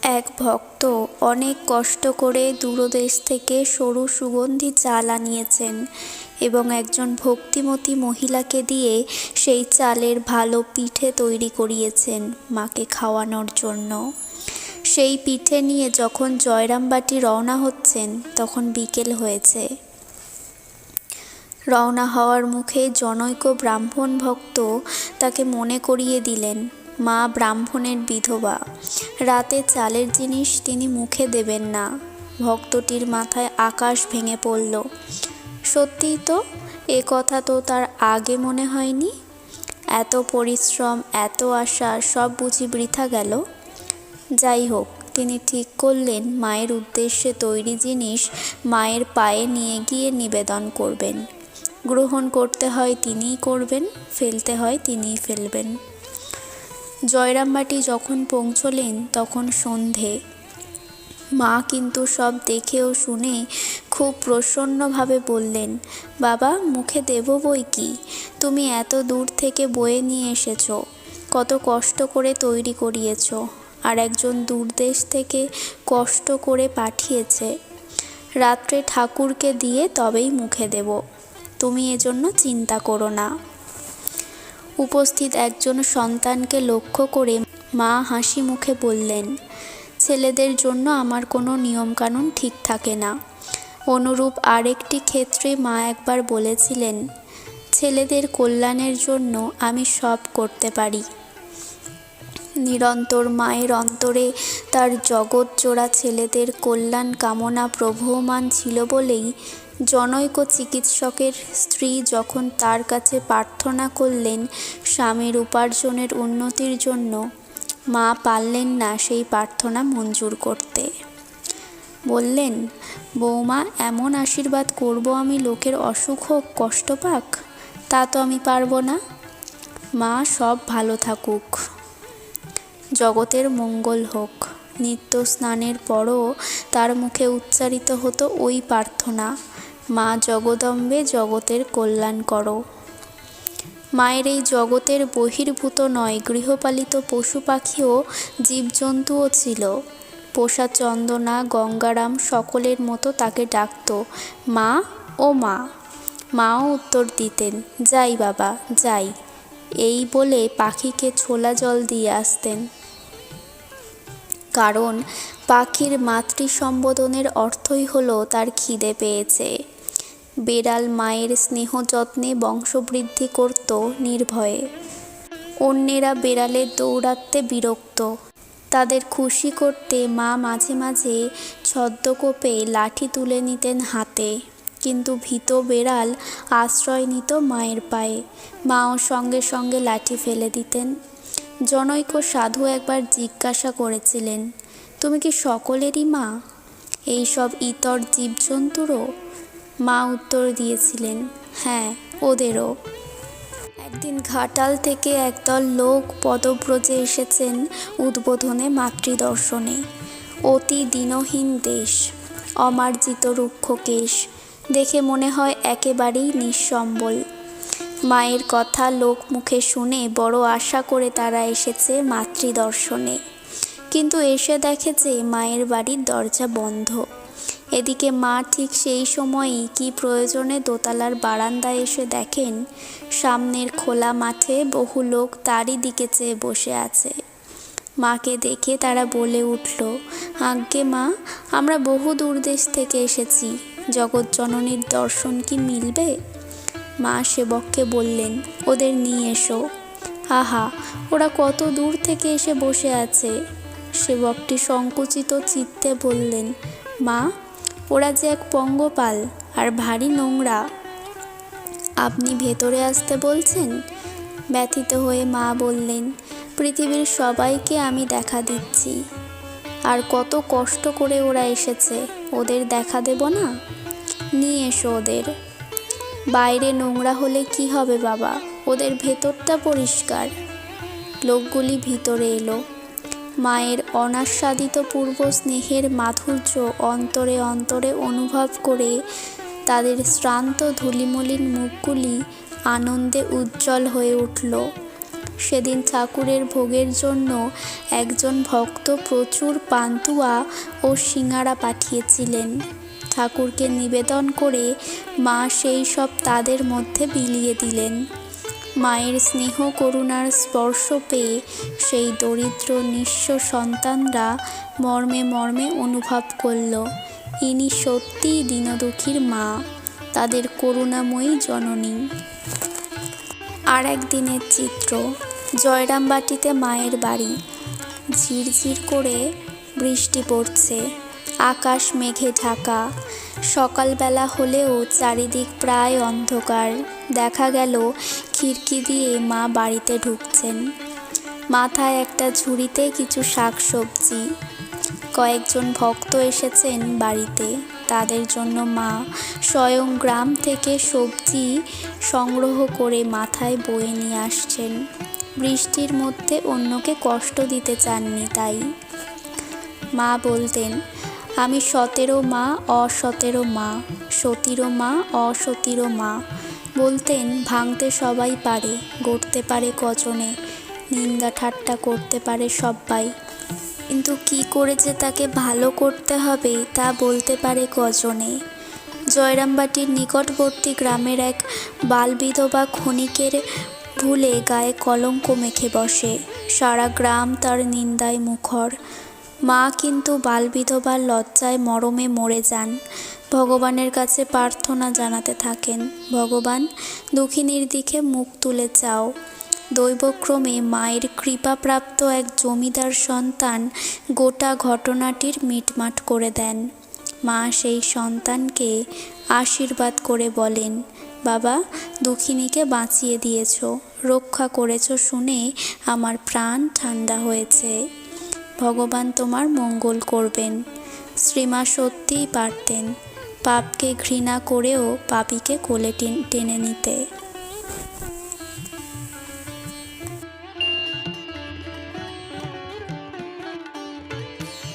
এক ভক্ত অনেক কষ্ট করে দূরদেশ থেকে সরু সুগন্ধি চাল আনিয়েছেন এবং একজন ভক্তিমতী মহিলাকে দিয়ে সেই চালের ভালো পিঠে তৈরি করিয়েছেন মাকে খাওয়ানোর জন্য। সেই পিঠে নিয়ে যখন জয়রামবাটি রওনা হচ্ছেন তখন বিকেল হয়েছে। রওনা হওয়ার মুখে জনৈক ব্রাহ্মণ ভক্ত তাকে মনে করিয়ে দিলেন মা ব্রাহ্মণের বিধবা, রাতে চালের জিনিস তিনি মুখে দেবেন না। ভক্তটির মাথায় আকাশ ভেঙে পড়ল। সত্যিই তো, এ কথা তো তার আগে মনে হয়নি। এত পরিশ্রম, এত আশা, সব বুঝি বৃথা গেল। যাই হোক, তিনি ঠিক করলেন মায়ের উদ্দেশ্যে তৈরি জিনিস মায়ের পায়ে নিয়ে গিয়ে নিবেদন করবেন। গ্রহণ করতে হয় তিনিই করবেন, ফেলতে হয় তিনিই ফেলবেন। জয়রামবাটি যখন পৌঁছলেন তখন সন্ধে। মা কিন্তু সব দেখে ও শুনে খুব প্রসন্নভাবে বললেন, বাবা, মুখে দেব বই কি, তুমি এত দূর থেকে বয়ে নিয়ে এসেছো, কত কষ্ট করে তৈরি করিয়েছ, আর একজন দূরদেশ থেকে কষ্ট করে পাঠিয়েছে। রাত্রে ঠাকুরকে দিয়ে তবেই মুখে দেব, তুমি এজন্য চিন্তা করো না। উপস্থিত একজন সন্তানকে লক্ষ্য করে মা হাসি মুখে বললেন, ছেলেদের জন্য আমার কোনো নিয়মকানুন ঠিক থাকে না। অনুরূপ আরেকটি ক্ষেত্রে মা একবার বলেছিলেন, ছেলেদের কল্যাণের জন্য আমি সব করতে পারি। নিরন্তর মায়ের অন্তরে তার জগৎজোড়া ছেলেদের কল্যাণ কামনা প্রবহমান ছিল বলেই জনৈক চিকিৎসকের স্ত্রী যখন তার কাছে প্রার্থনা করলেন স্বামীর উপার্জনের উন্নতির জন্য, মা পারলেন না সেই প্রার্থনা মঞ্জুর করতে। বললেন, বৌমা, এমন আশীর্বাদ করব আমি লোকের অসুখ হোক, কষ্ট পাক, তা তো আমি পারবো না। মা সব ভালো থাকুক, জগতের মঙ্গল হোক। নিত্য স্নানের পরও তার মুখে উচ্চারিত হতো ওই প্রার্থনা, মা জগদম্বে জগতের কল্যাণ করো। মায়ের এই জগতের বহির্ভূত নয়, গৃহপালিত পশু পাখিও জীবজন্তুও ছিল। পোষা চন্দনা, গঙ্গারাম সকলের মতো তাকে ডাকত মা ও মা। মাও উত্তর দিতেন, যাই বাবা যাই, এই বলে পাখিকে ছোলা জল দিয়ে আসতেন। কারণ পাখির মাতৃ সম্বোধনের অর্থই হলো তার খিদে পেয়েছে। বেড়াল মায়ের স্নেহ যত্নে বংশবৃদ্ধি করত নির্ভয়ে। অন্যেরা বেড়ালের দৌরাত্ম্যে বিরক্ত, তাদের খুশি করতে মা মাঝে মাঝে ছদ্মকোপে লাঠি তুলে নিতেন হাতে, কিন্তু ভীত বেড়াল আশ্রয় নিত মায়ের পায়ে, মাও সঙ্গে সঙ্গে লাঠি ফেলে দিতেন। জনৈক সাধু একবার জিজ্ঞাসা করেছিলেন, তুমি কি সকলেরই মা, এই সব ইতর জীবজন্তুরও? মা উত্তর দিয়েছিলেন, হ্যাঁ, ওদেরও। একদিন ঘাটাল থেকে একদল লোক পদব্রজে এসেছেন উদ্বোধনে মাতৃদর্শনে। অতি দীনহীন দেশ, অমার্জিত রুক্ষ কেশ, দেখে মনে হয় একেবারেই নিঃসম্বল। মায়ের কথা লোক মুখে শুনে বড় আশা করে তারা এসেছে মাতৃদর্শনে, কিন্তু এসে দেখে যে মায়ের বাড়ির দরজা বন্ধ। এদিকে মা ঠিক সেই সময়ই কি প্রয়োজনে দোতলার বারান্দায় এসে দেখেন সামনের খোলা মাঠে বহু লোক তারই দিকে চেয়ে বসে আছে। মাকে দেখে তারা বলে উঠল, আজ্ঞে মা, আমরা বহু দূর দেশ থেকে এসেছি, জগৎজননীর দর্শন কি মিলবে? মা সেবককে বললেন, ওদের নিয়ে এসো। আহা, ওরা কত দূর থেকে এসে বসে আছে। সেবকটি সংকুচিত চিত্তে বললেন, মা, ওরা যে এক পঙ্গপাল আর ভারী নোংরা, আপনি ভেতরে আসতে বলছেন? ব্যথিত হয়ে মা বললেন, পৃথিবীর সবাইকে আমি দেখা দিচ্ছি, আর কত কষ্ট করে ওরা এসেছে, ওদের দেখা দেব না? নিয়ে এসো ওদের। বাইরে নোংরা হলে কি হবে বাবা, ওদের ভেতরটা পরিষ্কার। লোকগুলি ভিতরে এলো। মায়ের অনাস্বাদিত পূর্ব স্নেহের মাধুর্য অন্তরে অন্তরে অনুভব করে তাদের শ্রান্ত ধূলিমলিন মুখগুলি আনন্দে উজ্জ্বল হয়ে উঠল। সেদিন ঠাকুরের ভোগের জন্য একজন ভক্ত প্রচুর পান্তুয়া ও সিঙাড়া পাঠিয়েছিলেন। ঠাকুরকে নিবেদন করে মা সেই সব তাদের মধ্যে বিলিয়ে দিলেন। মায়ের স্নেহ করুণার স্পর্শ পেয়ে সেই দরিদ্র নিঃস্ব সন্তানরা মর্মে মর্মে অনুভব করল, ইনি সত্যিই দীনদুঃখীর মা, তাদের করুণাময়ী জননী। আর একদিনের চিত্র। জয়রামবাটিতে মায়ের বাড়ি। ঝিরঝির করে বৃষ্টি পড়ছে, আকাশ মেঘে ঢাকা। সকালবেলা হলেও চারিদিক প্রায় অন্ধকার। দেখা গেল খিড়কি দিয়ে মা বাড়িতে ঢুকছেন। মাথায় একটা ঝুড়িতে কিছু শাকসবজি। কয়েকজন ভক্ত এসেছেন বাড়িতে, তাদের জন্য মা স্বয়ং গ্রাম থেকে সবজি সংগ্রহ করে মাথায় বয়ে নিয়ে আসছেন। বৃষ্টির মধ্যে অন্যকে কষ্ট দিতে চাননি তাই। মা বলতেন, আমি সতেরো মা অসতেরো মা, সতীরও মা অসতীরও মা। বলতেন, ভাঙতে সবাই পারে, গড়তে পারে কজনে, নিন্দা ঠাট্টা করতে পারে সব্বাই, কিন্তু কি করে যে তাকে ভালো করতে হবে তা বলতে পারে কজনে। জয়রামবাটির নিকটবর্তী গ্রামের এক বালবিধবা ক্ষণিকের ভুলে গায়ে কলঙ্ক মেখে বসে। সারা গ্রাম তার নিন্দায় মুখর। মা কিন্তু বালবিধবার লজ্জায় মরমে মরে যান। ভগবানের কাছে প্রার্থনা জানাতে থাকেন, ভগবান, দুঃখিনীর দিকে মুখ তুলে চাও। দৈবক্রমে মায়ের কৃপাপ্রাপ্ত এক জমিদার সন্তান গোটা ঘটনাটির মিটমাট করে দেন। মা সেই সন্তানকে আশীর্বাদ করে বলেন, বাবা, দুঃখিনীকে বাঁচিয়ে দিয়েছ, রক্ষা করেছ শুনে আমার প্রাণ ঠান্ডা হয়েছে। ভগবান তোমার মঙ্গল করবেন। শ্রীমা সত্যিই পারতেন পাপকে ঘৃণা করেও পাপীকে কোলে টেনে নিতে।